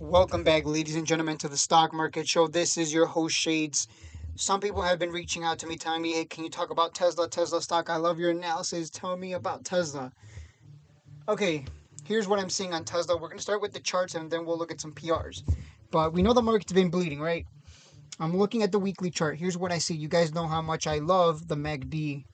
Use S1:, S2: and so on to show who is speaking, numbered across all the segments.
S1: Welcome back, ladies and gentlemen, to the Stock Market Show. This is your host, Shades. Some people have been reaching out to me telling me, hey, can you talk about Tesla stock? I love your analysis. Tell me about Tesla. Okay, here's what I'm seeing on Tesla. We're going to start with the charts and then we'll look at some PRs. But we know the market's been bleeding, right? I'm looking at the weekly chart. Here's what I see. You guys know how much I love the MACD.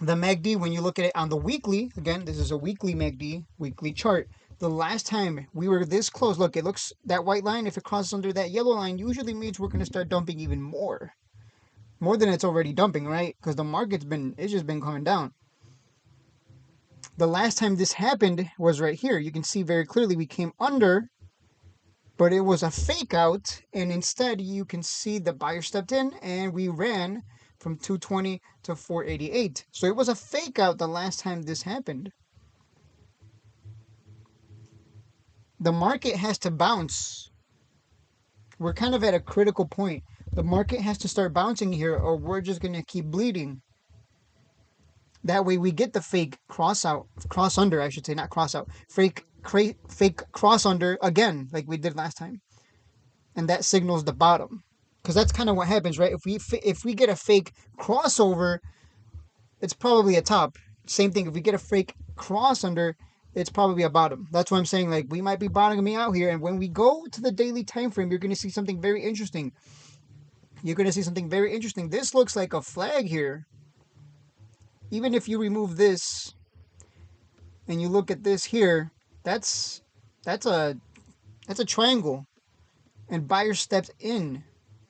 S1: The MACD, when you look at it on the weekly, again, this is a weekly MACD, weekly chart. The last time we were this close, look, it looks, that white line, if it crosses under that yellow line, usually means we're going to start dumping even more. More than it's already dumping, right? Because the it's just been coming down. The last time this happened was right here. You can see very clearly we came under, but it was a fake out. And instead, you can see the buyer stepped in and we ran from 220 to 488. So it was a fake out the last time this happened. The market has to bounce. We're kind of at a critical point. The market has to start bouncing here or we're just going to keep bleeding. That way we get the fake cross under, I should say, not cross out. Fake cross under again, like we did last time. And that signals the bottom. Because that's kind of what happens, right? If we get a fake crossover, it's probably a top. Same thing, if we get a fake cross under, it's probably a bottom. That's what I'm saying. Like, we might be bottoming out here. And when we go to the daily time frame, you're going to see something very interesting. This looks like a flag here. Even if you remove this and you look at this here, that's a triangle. And buyer stepped in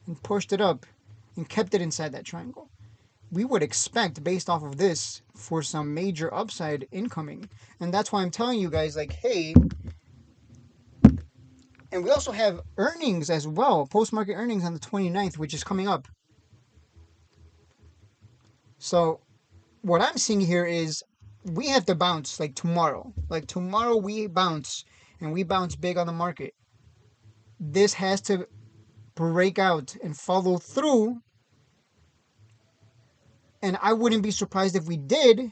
S1: and pushed it up and kept it inside that triangle. We would expect, based off of this, for some major upside incoming. And that's why I'm telling you guys, like, hey, and we also have earnings as well, post-market earnings on the 29th, which is coming up. So what I'm seeing here is we have to bounce like tomorrow. Like tomorrow we bounce, and we bounce big on the market. This has to break out and follow through. And I wouldn't be surprised if we did,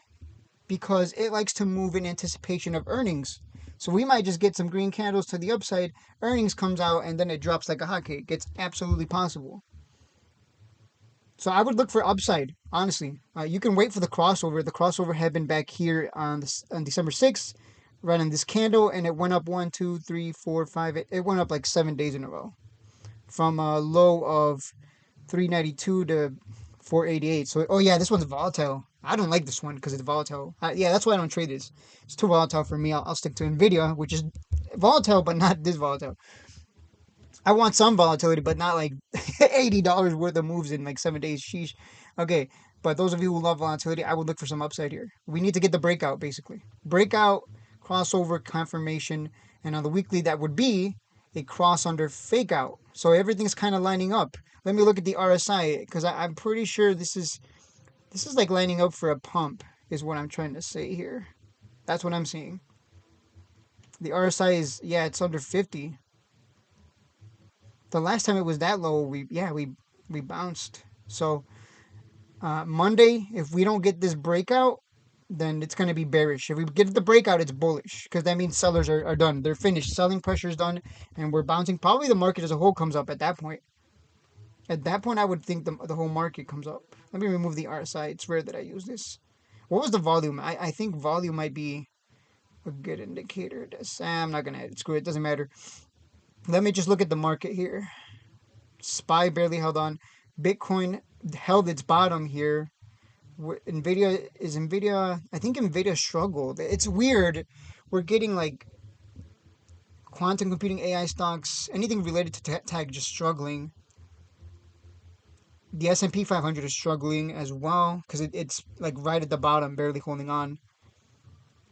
S1: because it likes to move in anticipation of earnings. So we might just get some green candles to the upside, earnings comes out, and then it drops like a hotcake. It's absolutely possible. So I would look for upside, honestly. You can wait for the crossover. The crossover had been back here on December 6th, running this candle, and it went up 1, 2, 3, 4, 5. It went up like 7 days in a row. From a low of 392 to 488. So, oh yeah, this one's volatile. I don't like this one because it's volatile. Yeah, that's why I don't trade this. It's too volatile for me. I'll stick to Nvidia, which is volatile, but not this volatile. I want some volatility, but not like $80 worth of moves in like 7 days. Sheesh. Okay, but those of you who love volatility, I would look for some upside here. We need to get the breakout, basically. Breakout, crossover, confirmation, and on the weekly, that would be a cross under fake out. So everything's kind of lining up. Let me look at the RSI, because I'm pretty sure this is like lining up for a pump, is what I'm trying to say here. That's what I'm seeing. The RSI is, yeah, it's under 50. The last time it was that low, we bounced. So Monday, if we don't get this breakout, then it's going to be bearish. If we get the breakout, it's bullish, because that means sellers are done. They're finished. Selling pressure is done, and we're bouncing. Probably the market as a whole comes up at that point. At that point, I would think the whole market comes up. Let me remove the RSI. It's rare that I use this. What was the volume? I think volume might be a good indicator. I'm not going to screw it. It doesn't matter. Let me just look at the market here. SPY barely held on. Bitcoin held its bottom here. Nvidia, I think Nvidia struggled. It's weird. We're getting like quantum computing, AI stocks, anything related to tech just struggling. The S&P 500 is struggling as well, because it's like right at the bottom, barely holding on.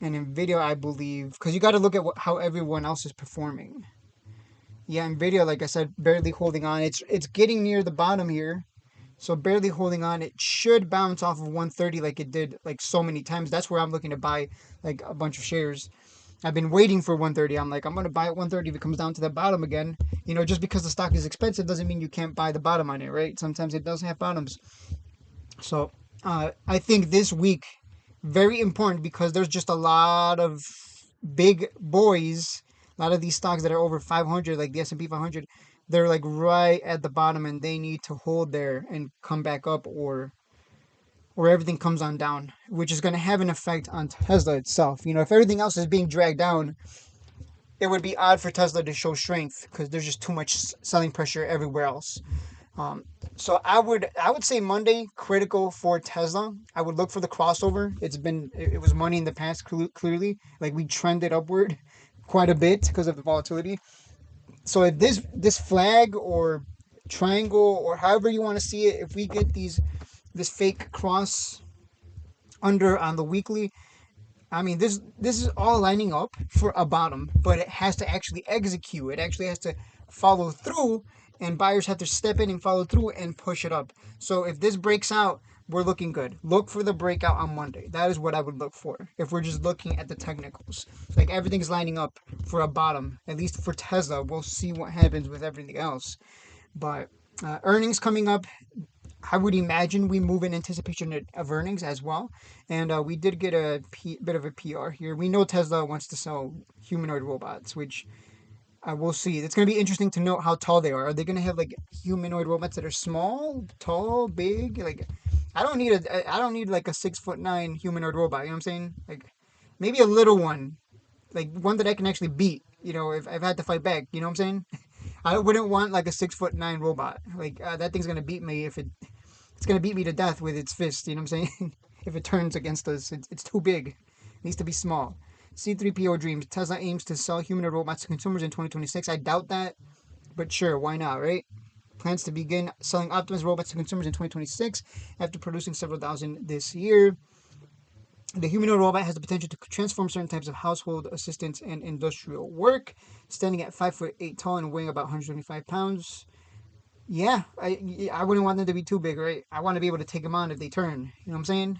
S1: And Nvidia, I believe, because you got to look at how everyone else is performing. Yeah, Nvidia, like I said, barely holding on. It's getting near the bottom here. So barely holding on. It should bounce off of 130 like it did like so many times. That's where I'm looking to buy like a bunch of shares. I've been waiting for 130. I'm like, I'm going to buy at 130 if it comes down to the bottom again. You know, just because the stock is expensive doesn't mean you can't buy the bottom on it, right? Sometimes it does have bottoms. So I think this week, very important, because there's just a lot of big boys A lot of these stocks that are over 500, like the S&P 500, they're like right at the bottom, and they need to hold there and come back up, or everything comes on down, which is going to have an effect on Tesla itself. If everything else is being dragged down, it would be odd for Tesla to show strength because there's just too much selling pressure everywhere else. Um, so I would say Monday critical for Tesla. I would look for the crossover. It was money in the past, clearly, like we trended upward quite a bit because of the volatility. So if this flag or triangle or however you want to see it, if we get this fake cross under on the weekly, I mean, this is all lining up for a bottom, but it has to actually execute. It actually has to follow through, and buyers have to step in and follow through and push it up. So if this breaks out, we're looking good. Look for the breakout on Monday. That is what I would look for if we're just looking at the technicals. Like everything's lining up for a bottom, at least for Tesla. We'll see what happens with everything else. But earnings coming up, I would imagine we move in anticipation of earnings as well. And we did get bit of a PR here. We know Tesla wants to sell humanoid robots, which we'll see. It's going to be interesting to note how tall they are. Are they going to have like humanoid robots that are small, tall, big? Like, I don't need like a 6'9" humanoid robot. You know what I'm saying? Like, maybe a little one, like one that I can actually beat. If I've had to fight back. You know what I'm saying? I wouldn't want like a 6'9" robot. Like that thing's gonna beat me if it's gonna beat me to death with its fist. You know what I'm saying? If it turns against us, it's too big. It needs to be small. C3PO dreams. Tesla aims to sell humanoid robots to consumers in 2026. I doubt that, but sure, why not, right? Plans to begin selling Optimus robots to consumers in 2026 after producing several thousand this year. The humanoid robot has the potential to transform certain types of household assistants and industrial work. Standing at 5'8" tall and weighing about 125 pounds. Yeah, I wouldn't want them to be too big, right? I want to be able to take them on if they turn. You know what I'm saying?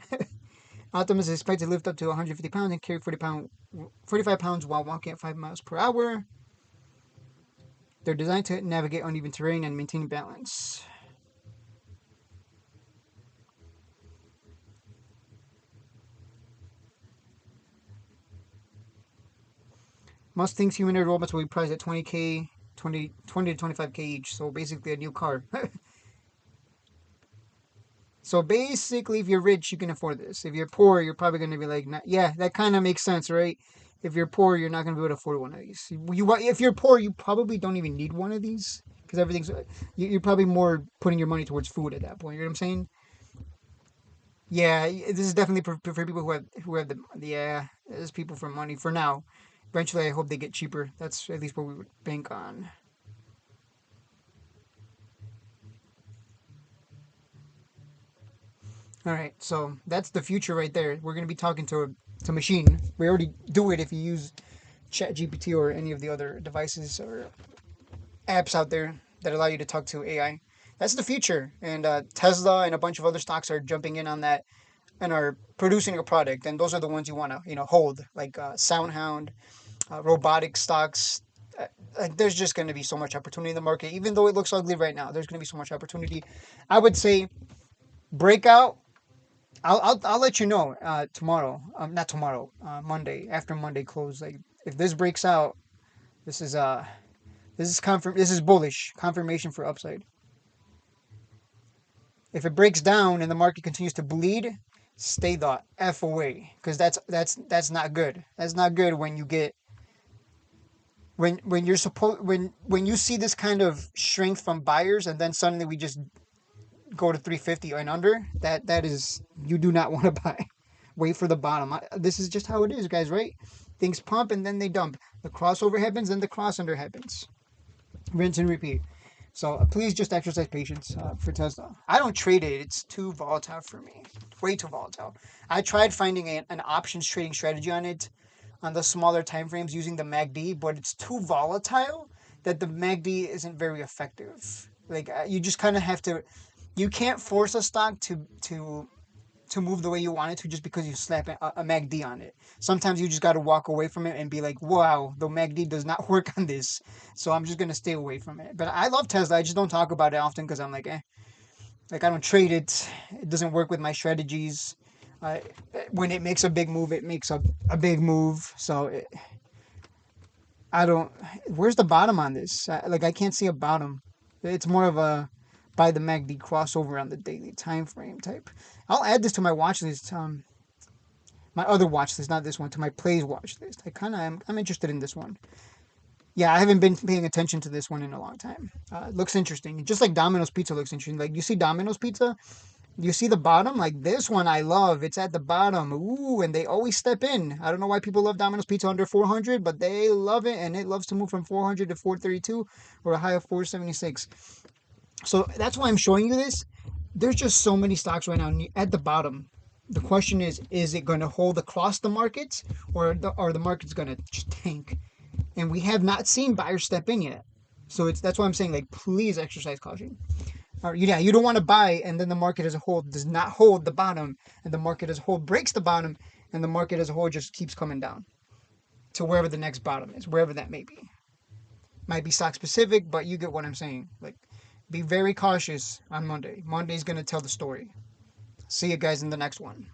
S1: Optimus is expected to lift up to 150 pounds and carry 45 pounds while walking at 5 miles per hour. They're designed to navigate uneven terrain and maintain balance. Most things humanoid robots will be priced at 20K, 20 to 25K each. So basically a new car. So basically, if you're rich, you can afford this. If you're poor, you're probably going to be like, yeah, that kind of makes sense, right? If you're poor, you're not going to be able to afford one of these. If you're poor, you probably don't even need one of these because you're probably more putting your money towards food at that point. You know what I'm saying? Yeah, this is definitely for people who have the yeah. There's people for money for now. Eventually, I hope they get cheaper. That's at least what we would bank on. All right, so that's the future right there. We're gonna be talking to machine. We already do it if you use ChatGPT or any of the other devices or apps out there that allow you to talk to AI. That's the future, and Tesla and a bunch of other stocks are jumping in on that and are producing a product. And those are the ones you want to hold, like SoundHound, robotic stocks. Like there's just going to be so much opportunity in the market, even though it looks ugly right now. There's going to be so much opportunity. I would say breakout. I'll let you know tomorrow. Not tomorrow. Monday after Monday close. Like if this breaks out, this is This is bullish confirmation for upside. If it breaks down and the market continues to bleed, stay the f away because that's not good. That's not good when you get when you're supposed when you see this kind of strength from buyers and then suddenly we just go to 350 and under. That is you do not want to buy. Wait for the bottom. This is just how it is, guys. Right? Things pump and then they dump. The crossover happens, then the cross under happens. Rinse and repeat. So please just exercise patience for Tesla. I don't trade it. It's too volatile for me. Way too volatile. I tried finding an options trading strategy on it on the smaller time frames using the MACD, but it's too volatile that the MACD isn't very effective. Like you just kind of have to. You can't force a stock to move the way you want it to just because you slap a MACD on it. Sometimes you just got to walk away from it and be like, wow, the MACD does not work on this. So I'm just going to stay away from it. But I love Tesla. I just don't talk about it often because I'm like, eh. Like I don't trade it. It doesn't work with my strategies. Uh, when it makes a big move, it makes a big move. So I don't. Where's the bottom on this? Like I can't see a bottom. It's more of a by the MACD crossover on the daily time frame type. I'll add this to my watch list. My other watch list, not this one, to my plays watch list. I'm interested in this one. Yeah, I haven't been paying attention to this one in a long time. It looks interesting. Just like Domino's Pizza looks interesting. Like you see Domino's Pizza, you see the bottom. Like this one, I love. It's at the bottom. Ooh, and they always step in. I don't know why people love Domino's Pizza under 400, but they love it, and it loves to move from 400 to 432 or a high of 476. So that's why I'm showing you this. There's just so many stocks right now at the bottom. The question is it going to hold across the markets, or the market's going to just tank? And we have not seen buyers step in yet. So that's why I'm saying, like, please exercise caution. Or yeah, you don't want to buy, and then the market as a whole does not hold the bottom, and the market as a whole breaks the bottom, and the market as a whole just keeps coming down to wherever the next bottom is, wherever that may be. Might be stock specific, but you get what I'm saying. Like, be very cautious on Monday. Monday's gonna tell the story. See you guys in the next one.